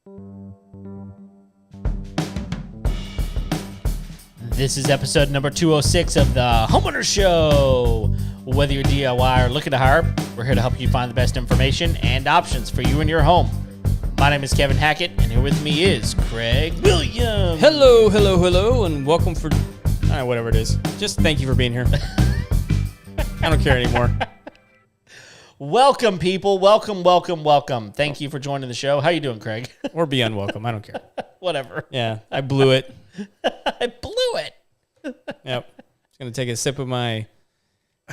This is episode number 206 of the Homeowner Show. Whether you're DIY or looking to hire, we're here to help you find the best information and options for you and your home. My name is Kevin Hackett, and here with me is Craig Williams. Hello, and welcome for whatever it is. Just thank you for being here. I don't care anymore. Welcome, people. Welcome. Thank you for joining the show. How you doing, Craig? Or be unwelcome. I don't care. Whatever. Yeah, I blew it. I blew it. Yep. Just going to take a sip of my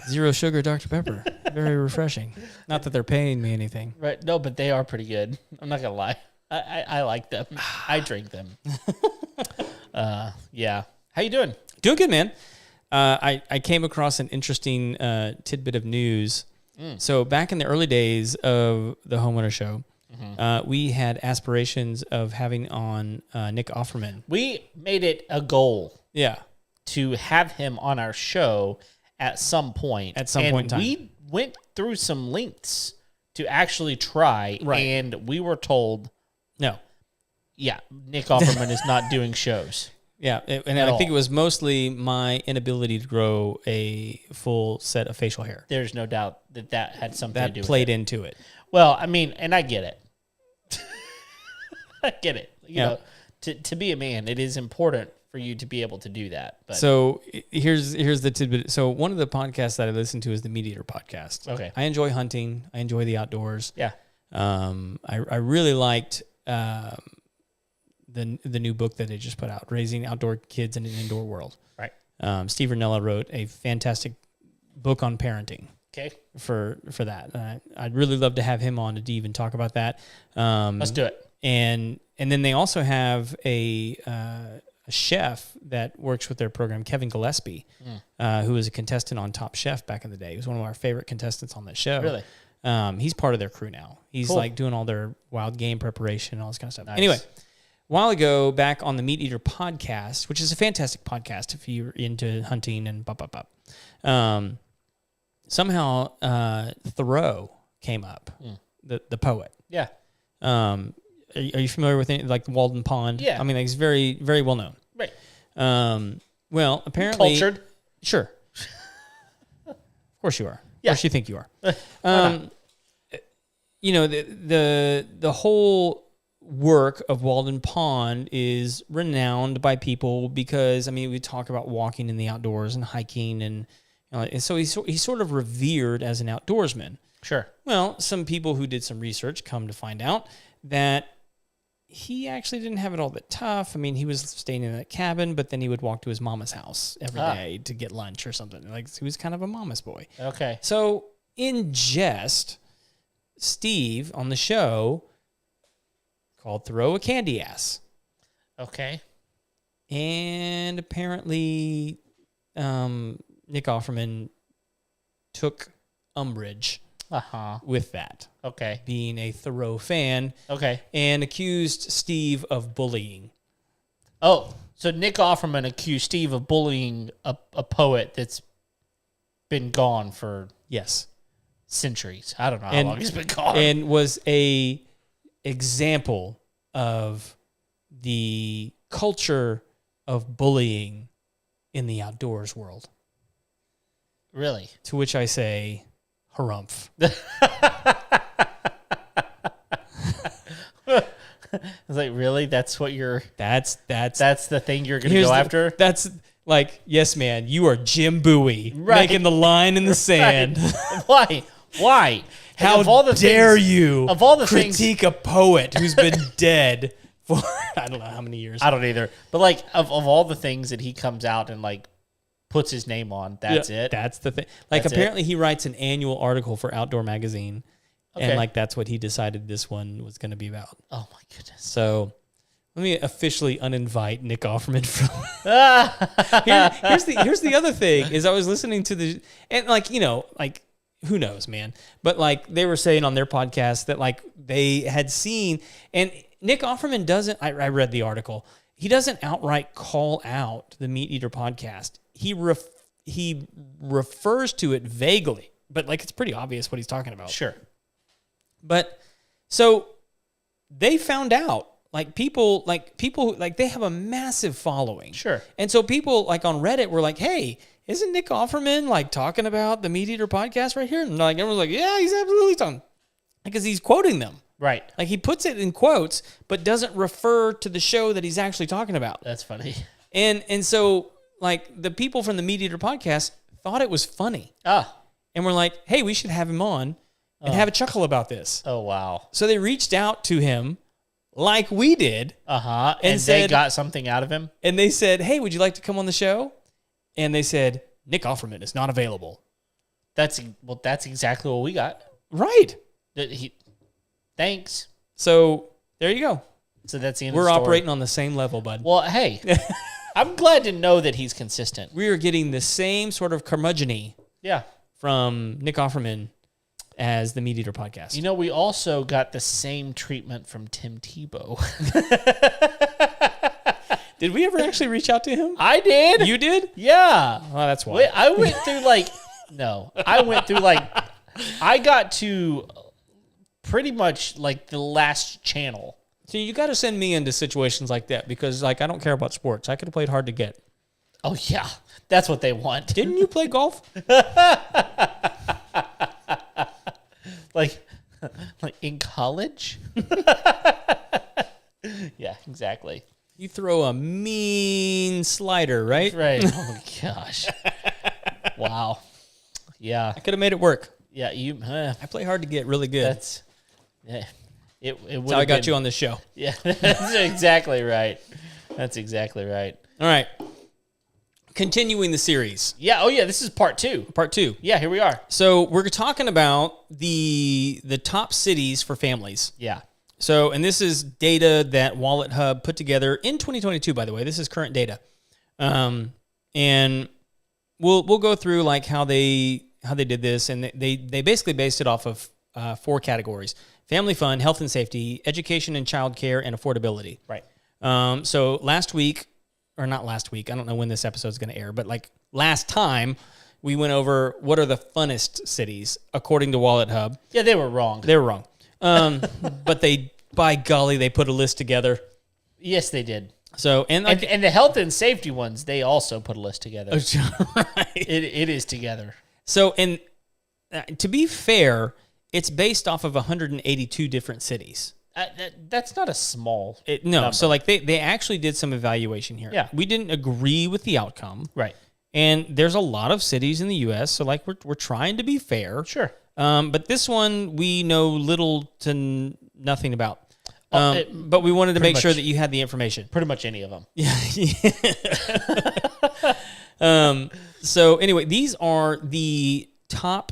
zero sugar Dr. Pepper. Very refreshing. Not that they're paying me anything. Right. No, but they are pretty good. I'm not going to lie. I like them. I drink them. Yeah. How you doing? Doing good, man. I came across an interesting tidbit of news. So back in the early days of the Homeowner Show, we had aspirations of having on Nick Offerman. We made it a goal Yeah. to have him on our show at some point. At some point in time. We went through some lengths to actually try, Right. and we were told, No. yeah, Nick Offerman is not doing shows. Yeah, and At I think all. it was mostly my inability to grow a full set of facial hair. There's no doubt that had something to That do played with it. into it. Well, I mean, and I get it. I get it. You Yeah. know, to be a man, it is important for you to be able to do that. But So here's the tidbit. So one of the podcasts that I listen to is the Meat Eater podcast. Okay. I enjoy hunting. I enjoy the outdoors. yeah. I really liked the new book that they just put out, Raising Outdoor Kids in an Indoor World. Right. Steve Ranella wrote a fantastic book on parenting. Okay. For that. I'd really love to have him on to even talk about that. Let's do it. And then they also have a chef that works with their program, Kevin Gillespie, who was a contestant on Top Chef back in the day. He was one of our favorite contestants on that show. Really? He's part of their crew now. He's Cool. like doing all their wild game preparation and all this kind of stuff. Nice. Anyway, a while ago, back on the Meat Eater podcast, which is a fantastic podcast if you're into hunting and somehow Thoreau came up, the poet. Yeah. Are you familiar with it? Like Walden Pond? Yeah. I mean, like, it's very, very well known. Right. Well, apparently... Cultured. Sure. Of course you are. Yeah. Of course you think you are. not? You know, the whole work of Walden Pond is renowned by people because, I mean, we talk about walking in the outdoors and hiking, and so he's sort of revered as an outdoorsman. Sure. Well, some people who did some research come to find out that he actually didn't have it all that tough. I mean, he was staying in that cabin, but then he would walk to his mama's house every day to get lunch or something. Like, he was kind of a mama's boy. Okay. So, in jest, Steve on the show called Thoreau a candy ass. Okay. And apparently, Nick Offerman took umbrage with that, Okay. being a Thoreau fan, Okay. and accused Steve of bullying. Oh, so Nick Offerman accused Steve of bullying a poet that's been gone for Yes. centuries. I don't know how long he's been gone. And was a example of the culture of bullying in the outdoors world. Really? To which I say, harumph. I was like, really? That's what you're... That's the thing you're going to here's go the- after? That's like, yes, man, you are Jim Bowie, Right. making the line in the sand. Why? Why? How Of all the dare things- you of all the things- critique a poet who's been dead for I don't know how many years. I don't either. But like, of all the things that he comes out and like puts his name on, that's Yeah, it? That's the thing. Like, That's apparently he writes an annual article for Outdoor Magazine, Okay. and like that's what he decided this one was going to be about. Oh my goodness. So let me officially uninvite Nick Offerman from. Ah! Here's the other thing is I was listening to the, and like, you know, like, who knows, man, but like they were saying on their podcast that like they had seen, and Nick Offerman doesn't, I read the article, he doesn't outright call out the Meat Eater podcast. He refers to it vaguely, but like it's pretty obvious what he's talking about. Sure. But so they found out people they have a massive following. Sure. And so people like on Reddit were like, "Hey, isn't Nick Offerman like talking about the Meat Eater podcast right here?" And like everyone's like, "Yeah, he's absolutely talking," because he's quoting them. Right. Like he puts it in quotes, but doesn't refer to the show that he's actually talking about. That's funny. And so like the people from the Meat Eater podcast thought it was funny, and we're like, "Hey, we should have him on and have a chuckle about this." Oh, wow. So they reached out to him, like we did, And they said- got something out of him? and they said, "Hey, would you like to come on the show?" And they said, "Nick Offerman is not available." That's exactly what we got. Right. Thanks. So there you go. So that's the end of We're the story. operating on the same level, bud. Well, hey, I'm glad to know that he's consistent. We are getting the same sort of curmudgeon-y Yeah. from Nick Offerman as the Meat Eater podcast. You know, we also got the same treatment from Tim Tebow. Did we ever actually reach out to him? I did. You did? Yeah. Oh, that's why. Wait, I went through I got to pretty much like the last channel. So you got to send me into situations like that because, like, I don't care about sports. I could have played hard to get. Oh, yeah. That's what they want. Didn't you play golf? like in college? Yeah, exactly. You throw a mean slider, right? Right. Oh, gosh. Wow. Yeah. I could have made it work. Yeah, I play hard to get really good. that's, yeah. It would That's how I got you on this show. Yeah, that's exactly right. That's exactly right. All right. Continuing the series, Yeah, oh yeah, this is part 2. part 2. Yeah, here we are. So we're talking about the top cities for families. Yeah. So, and this is data that Wallet Hub put together in 2022, by the way. This is current data. And we'll go through like how they did this, and they basically based it off of 4 categories: family fun, health and safety, education and childcare, and affordability. Right. So last week, or not last week, I don't know when this episode is going to air, but like last time, we went over what are the funnest cities according to Wallet Hub. Yeah, they were wrong. They were wrong. But by golly, they put a list together. Yes, they did. So, and And the health and safety ones, they also put a list together. right. It is together. So, and to be fair, it's based off of 182 different cities. That's not a small No, number. so like they actually did some evaluation here. Yeah. We didn't agree with the outcome. Right. And there's a lot of cities in the U.S., so like we're trying to be fair. Sure. But this one we know little to nothing about. It- But we wanted to pretty make sure much. that you had the information. Pretty much any of them. So anyway, these are the top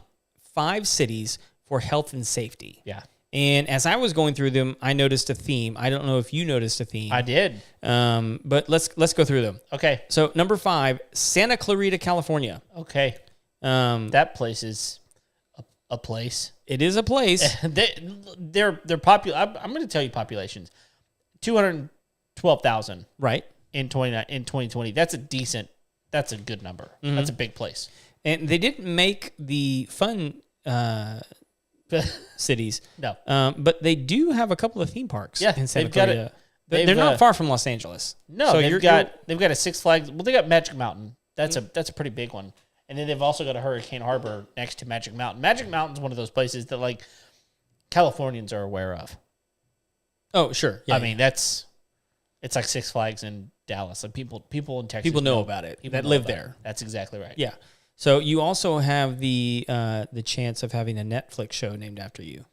5 cities for health and safety. Yeah. And as I was going through them, I noticed a theme. I don't know if you noticed a theme. I did. But let's go through them. Okay. So number 5, Santa Clarita, California. Okay. Um, That place is a place. it is a place. They're popular. I'm going to tell you populations. 212,000 Right. in 2020. That's a good number. Mm-hmm. That's a big place. And they didn't make the fun cities. No. But they do have a couple of theme parks Yeah, in Santa they've got it. Clarita. They've, They're not far from Los Angeles. No, So they've got a Six Flags. Well, they got Magic Mountain. That's a pretty big one. And then they've also got a Hurricane Harbor next to Magic Mountain. Magic Mountain's one of those places that like Californians are aware of. Oh, sure. Yeah, I mean, it's like Six Flags in Dallas. Like people in Texas people know about it people that know live about there. it. That's exactly right. Yeah. So you also have the chance of having a Netflix show named after you.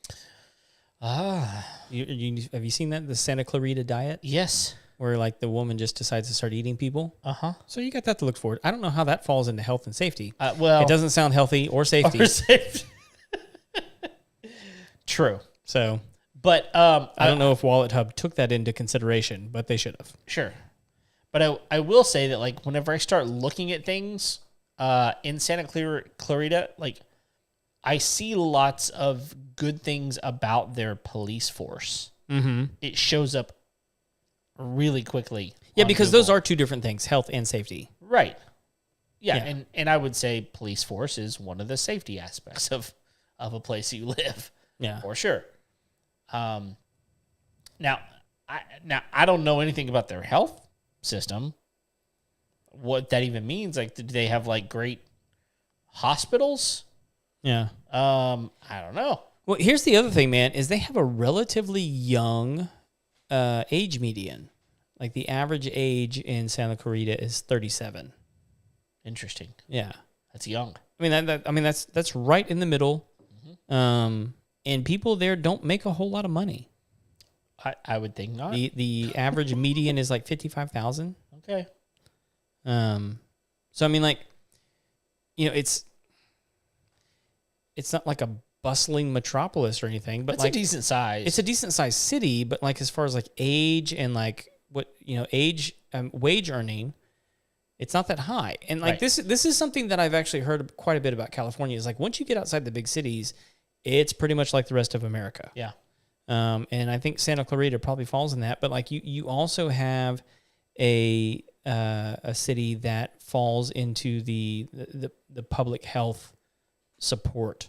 Have you seen that, the Santa Clarita Diet, Yes. where like the woman just decides to start eating people? Uh-huh. So you got that to look forward. I don't know how that falls into health and safety. Well, It doesn't sound healthy or safety. or safe. True. So But I don't know if Wallet Hub took that into consideration, but they should have. Sure. But I will say that, like, whenever I start looking at things in Santa Clarita, like, I see lots of good things about their police force. Mm-hmm. It shows up really quickly. Yeah, on because Google. those are two different things, health and safety. Right. Yeah, Yeah. And I would say police force is one of the safety aspects of a place you live. Yeah. For sure. Now, Now I don't know anything about their health system. What that even means? Like, do they have like great hospitals? Yeah. I don't know. Well, here's the other thing, man, is they have a relatively young age median. Like the average age in Santa Clarita is 37. Interesting. Yeah. That's young. I mean that's right in the middle. And people there don't make a whole lot of money. I would think not. The average median is like 55,000. Okay. So I mean, like, you know, it's not like a bustling metropolis or anything, but It's like a decent size. it's a decent sized city, but like as far as like age and like what, you know, wage earning, it's not that high. And like Right. this is something that I've actually heard quite a bit about California, is like once you get outside the big cities, it's pretty much like the rest of America. Yeah. And I think Santa Clarita probably falls in that, but like you also have a city that falls into the public health support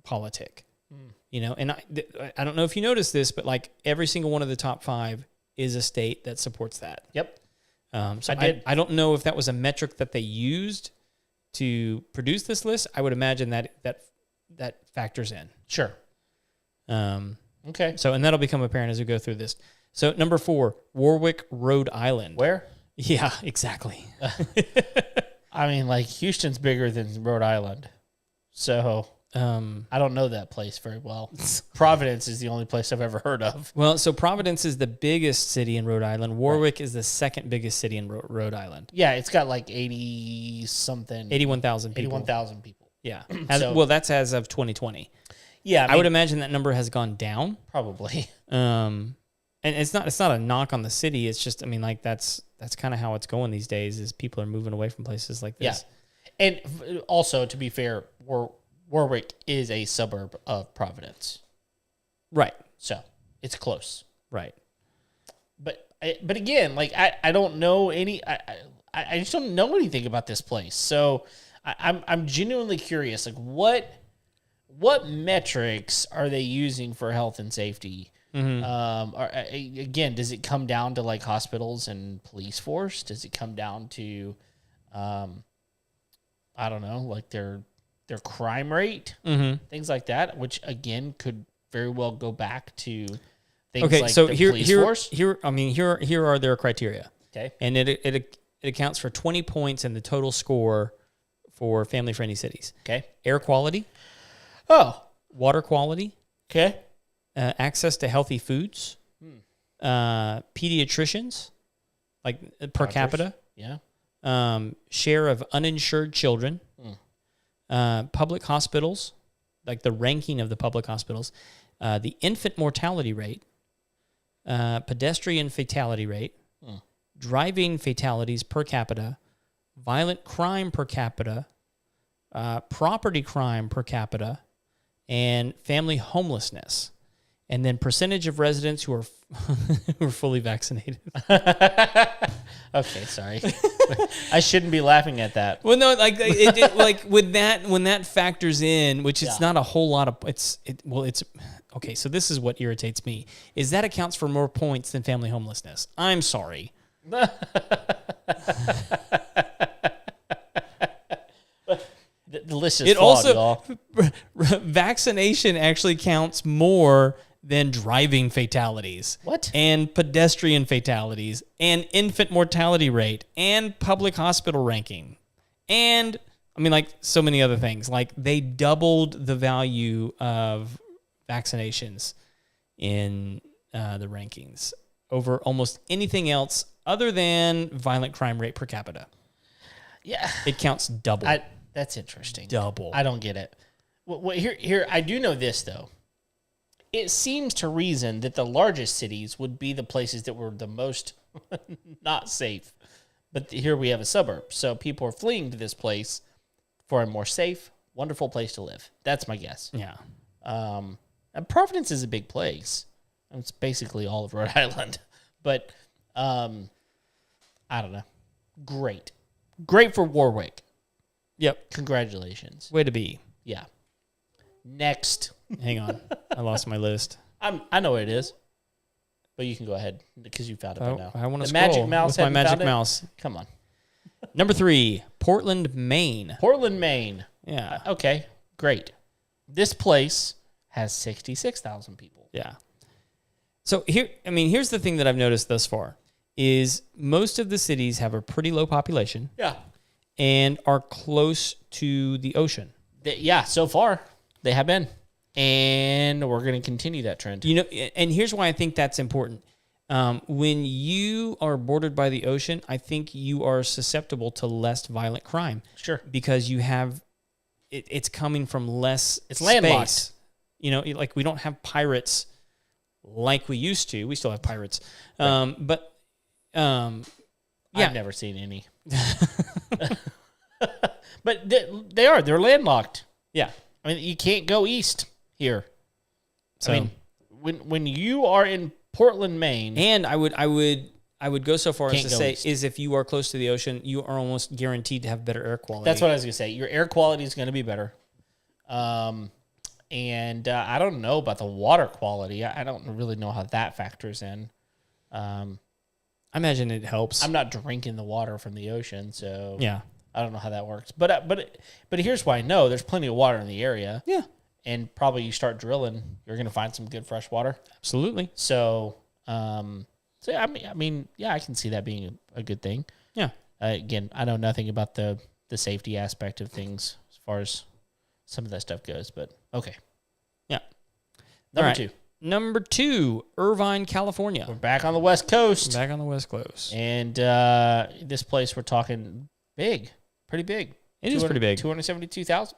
politic, you know. And I don't know if you noticed this, but like every single one of the top 5 is a state that supports that. Yep. So I did. I don't know if that was a metric that they used to produce this list. I would imagine that factors in. Sure. Okay. So, and that'll become apparent as we go through this. So, number 4, Warwick, Rhode Island. Where? Yeah, exactly. I mean, like Houston's bigger than Rhode Island, so I don't know that place very well. Providence is the only place I've ever heard of. Well, so Providence is the biggest city in Rhode Island. Warwick is the second biggest city in Rhode Island. Yeah, it's got like 80-something. 81,000 people. 81,000 people. Yeah. So- Well, that's as of 2020. Yeah, I would imagine that number has gone down. probably. And it's not a knock on the city. It's just, I mean, like that's kind of how it's going these days, is people are moving away from places like Yeah. this. And also, to be fair, Warwick is a suburb of Providence, Right. so it's close. Right. But again, like I don't know any. I just don't know anything about this place. So I'm genuinely curious. Like what metrics are they using for health and safety? Again, does it come down to like hospitals and police force? Does it come down to, I don't know, like their crime rate, things like that, which again could very well go back to things Okay, like so the here police force. here are their criteria. Okay. And it accounts for 20 points in the total score for family-friendly cities. Okay. Air quality, Oh. water quality, Okay. access to healthy foods, pediatricians, like per capita, Yeah. share of uninsured children, public hospitals, like the ranking of the public hospitals, the infant mortality rate, pedestrian fatality rate, driving fatalities per capita, violent crime per capita, property crime per capita, and family homelessness. And then percentage of residents who are who are fully vaccinated. Okay, sorry. I shouldn't be laughing at that. Well, no, like like with that, when that factors in, which it's not a whole lot of, it's okay. So this is what irritates me, is that accounts for more points than family homelessness. I'm sorry. The list is It flawed, also y'all. vaccination actually counts more than driving fatalities. What? And pedestrian fatalities, and infant mortality rate, and public hospital ranking, and I mean, like, so many other things. Like, they doubled the value of vaccinations in the rankings over almost anything else other than violent crime rate per capita. Yeah. It counts double. That's interesting. Double. I don't get it. Here, I do know this, though. It seems to reason that the largest cities would be the places that were the most not safe. But here we have a suburb. So people are fleeing to this place for a more safe, wonderful place to live. That's my guess. Yeah. And Providence is a big place. It's basically all of Rhode Island. But I don't know. Great. Great for Warwick. Yep. Congratulations. Way to be. Yeah. Next. Hang on. I lost my list. I know what it is. But you can go ahead because you found it by now. I want to The scroll Magic Mouse with my hadn't magic found it? mouse. Come on. Number 3, Portland, Maine. Portland, Maine. Yeah. Okay, great. This place has 66,000 people. Yeah. So here's the thing that I've noticed thus far is most of the cities have a pretty low population Yeah. and are close to the ocean. Yeah, so far they have been. And we're going to continue that trend. You know, and here's why I think that's important. When you are bordered by the ocean, I think you are susceptible to less violent crime. Sure. Because you have, it's coming from less It's landlocked. space. You know, like we don't have pirates like we used to. We still have pirates. But I've never seen any. But they're landlocked. Yeah. I mean, you can't go east here. So, I mean, when you are in Portland, Maine, and I would go so far as Can't to go say east. is if you are close to the ocean, you are almost guaranteed to have better air quality. that's what I was going to say. Your air quality is going to be better. And I don't know about the water quality. I don't really know how that factors in. I imagine it helps. I'm not drinking the water from the ocean, so yeah. I don't know how that works. But here's why I know there's plenty of water in the area. Yeah. And probably you start drilling, you're going to find some good fresh water. Absolutely. So, yeah, I mean, yeah, I can see that being a good thing. Yeah. Again, I know nothing about the safety aspect of things as far as some of that stuff goes, but okay. Yeah. Number All right. 2. Number 2, Irvine, California. We're back on the West Coast. Back on the West Coast. And this place, we're talking big, pretty big. It is pretty big. 272,000.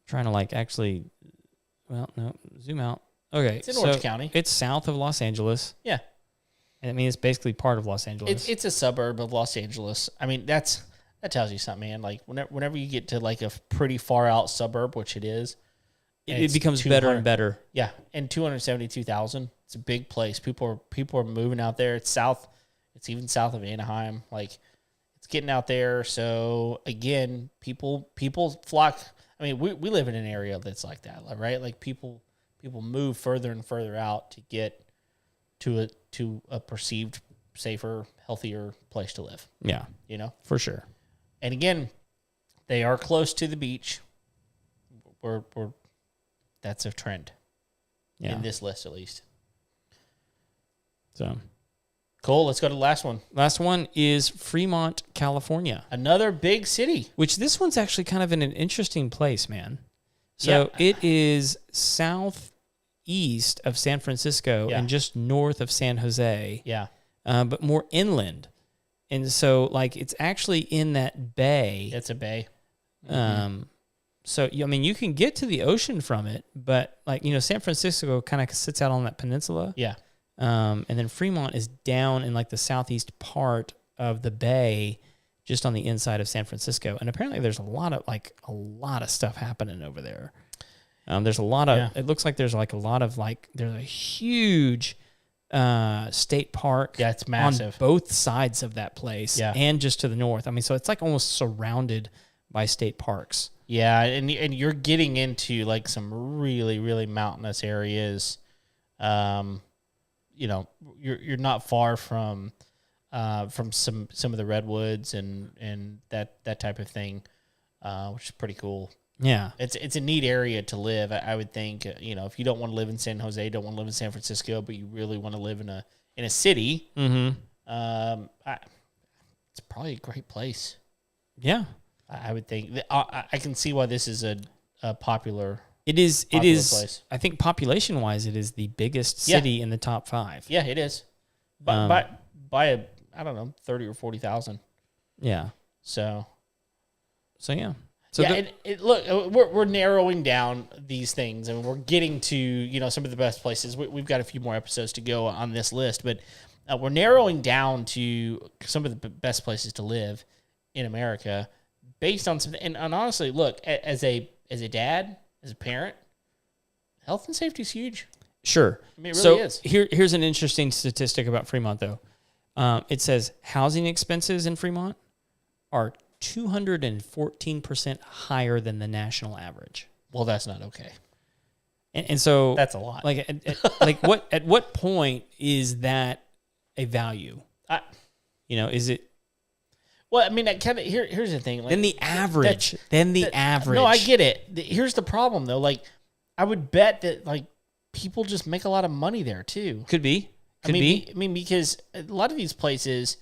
Trying to actually, well, no, zoom out. Okay. It's in Orange County. It's south of Los Angeles. Yeah. And I mean, it's basically part of Los Angeles. It's a suburb of Los Angeles. I mean, that tells you something, man. Like whenever you get to like a pretty far out suburb, which it is, it becomes better and better. Yeah, and 272,000. It's a big place. People are moving out there. It's south. It's even south of Anaheim. Like it's getting out there. So again, people flock. I mean, we live in an area that's like that, right? Like people move further and further out to get to a perceived safer, healthier place to live. Yeah, You know. for sure. And again, they are close to the beach. We're that's a trend Yeah. in this list, at least. So Cool. Let's go to the last one. last one is Fremont, California, Another big city. which this one's actually kind of in an interesting place, man. So it is southeast of San Francisco Yeah. and just north of San Jose, Yeah. but more inland. And so, it's actually in that bay. It's a bay. So, I mean, you can get to the ocean from it, but, San Francisco kind of sits out on that peninsula. Yeah. And then Fremont is down in, the southeast part of the bay, just on the inside of San Francisco. And apparently there's a lot of stuff happening over there. There's a lot of, it looks like there's a lot of, there's a huge state park. Yeah, it's massive. On both sides of that place. Yeah. And just to the north. I mean, so it's almost surrounded by state parks. Yeah, and you're getting into some really, really mountainous areas. You're not far from some of the redwoods and that type of thing, which is pretty cool. Yeah. It's a neat area to live. I would think, if you don't want to live in San Jose, don't want to live in San Francisco, but you really want to live in a city, Mm-hmm. it's probably a great place. Yeah. I would think. I can see why this is a popular. It is. Popular place. I think population-wise, it is the biggest city in the top 5. Yeah, it is. By I don't know, 30 or 40,000. Yeah. So yeah. So yeah, look, we're narrowing down these things, and we're getting to some of the best places. We've got a few more episodes to go on this list, but we're narrowing down to some of the best places to live in America based on some. And honestly, look, as a dad, as a parent, health and safety is huge. Sure. I mean, it really is. Here's an interesting statistic about Fremont, though. It says housing expenses in Fremont are 214% higher than the national average. Well, that's not okay. And so That's a lot. Like, at what point is that a value? Is it? Well, I mean, here's the thing. Like, Then the average. Average. No, I get it. Here's the problem, though. Like, I would bet that like people just make a lot of money there too. Could be. I mean, because a lot of these places,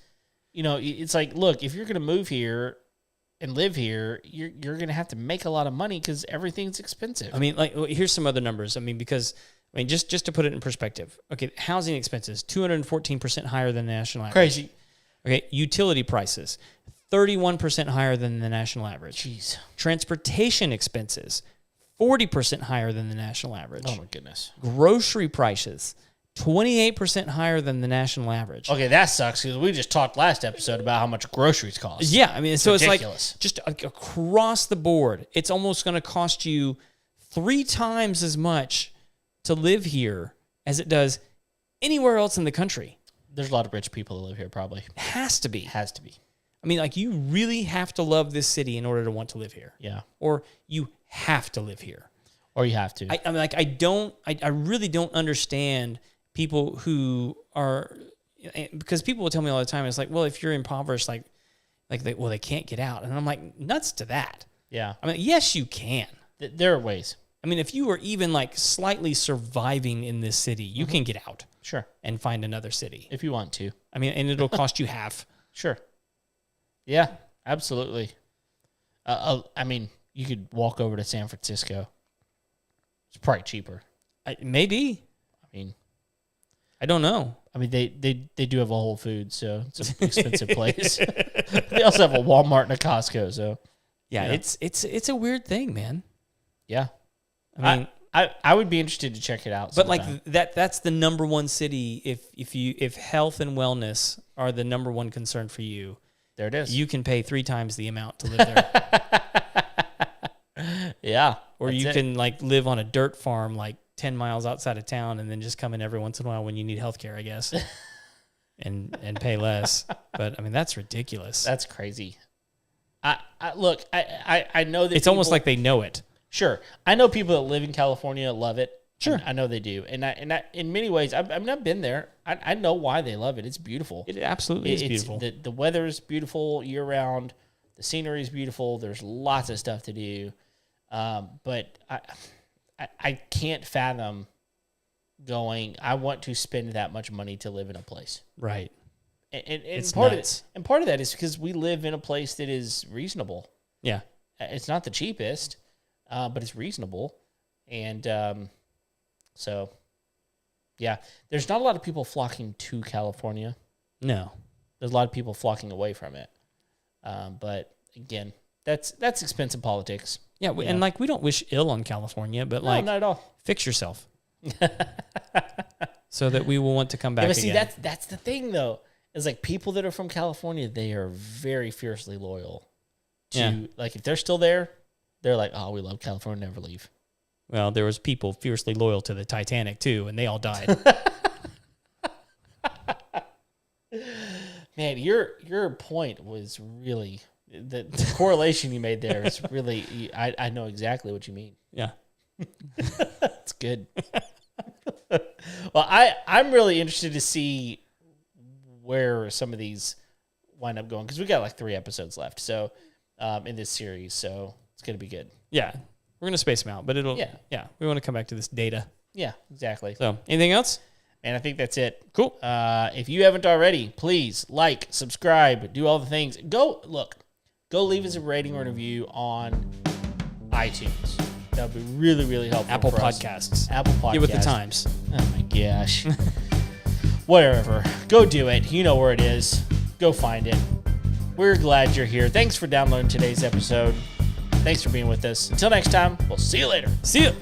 it's like, look, if you're going to move here and live here, you're going to have to make a lot of money because everything's expensive. I mean, like, here's some other numbers. I mean, because just to put it in perspective. Okay, housing expenses 214% higher than the national average. Crazy. Okay, utility prices 31% higher than the national average. Jeez. Transportation expenses 40% higher than the national average. Oh my goodness. Grocery prices 28% higher than the national average. Okay, that sucks because we just talked last episode about how much groceries cost. Yeah, I mean, so ridiculous. It's like just across the board, it's almost going to cost you 3 times as much to live here as it does anywhere else in the country. There's a lot of rich people that live here, probably. Has to be. Has to be. I mean, like, you really have to love this city in order to want to live here. Yeah. Or you have to live here. Or you have to. I mean, like, I really don't understand people who are, because people will tell me all the time, it's like, well, if you're impoverished, they can't get out. And I'm like, nuts to that. Yeah. I mean, yes, you can. There are ways. I mean, if you are even like slightly surviving in this city, you can get out. Sure. And find another city. If you want to. I mean, and it'll cost you half. Sure. Yeah, absolutely. I mean, you could walk over to San Francisco. It's probably cheaper. Maybe. I mean, I don't know. I mean, they do have a Whole Foods, so it's an expensive place. They also have a Walmart and a Costco, so yeah. It's a weird thing, man. Yeah, I mean, I would be interested to check it out. But sometime. like that's the number one city. If health and wellness are the number one concern for you, there it is. You can pay 3 times the amount to live there. Yeah, or you can like live on a dirt farm like 10 miles outside of town, and then just come in every once in a while when you need healthcare, I guess, and pay less. But I mean, that's ridiculous. That's crazy. I know that it's almost like they know it. Sure, I know people that live in California love it. Sure, I know they do, and I in many ways, I've not been there. I know why they love it. It's beautiful. It absolutely is beautiful. The weather is beautiful year round. The scenery is beautiful. There's lots of stuff to do, but I can't fathom going. I want to spend that much money to live in a place. Right. And part of that is because we live in a place that is reasonable. Yeah, it's not the cheapest, but it's reasonable, and so yeah, there's not a lot of people flocking to California. No, there's a lot of people flocking away from it. But again, that's expensive politics. Yeah, and like we don't wish ill on California, but like not at all. Fix yourself, so that we will want to come back. Yeah, but see, again. that's the thing though. Is like people that are from California, they are very fiercely loyal to like if they're still there, they're like, oh, we love California, never leave. Well, there was people fiercely loyal to the Titanic too, and they all died. Man, your point was really the correlation you made there is really. I know exactly what you mean. Yeah, that's good. Well, I'm really interested to see where some of these wind up going because we got like 3 episodes left. So in this series, so it's gonna be good. Yeah, we're gonna space them out, but it'll. Yeah, we want to come back to this data. Yeah, exactly. So, anything else? And I think that's it. Cool. If you haven't already, please like, subscribe, do all the things. Go leave us a rating or review on iTunes. That would be really, really helpful. Apple for us. Podcasts. Apple Podcasts. Get with the times. Oh my gosh. Whatever. Go do it. You know where it is. Go find it. We're glad you're here. Thanks for downloading today's episode. Thanks for being with us. Until next time, we'll see you later. See you.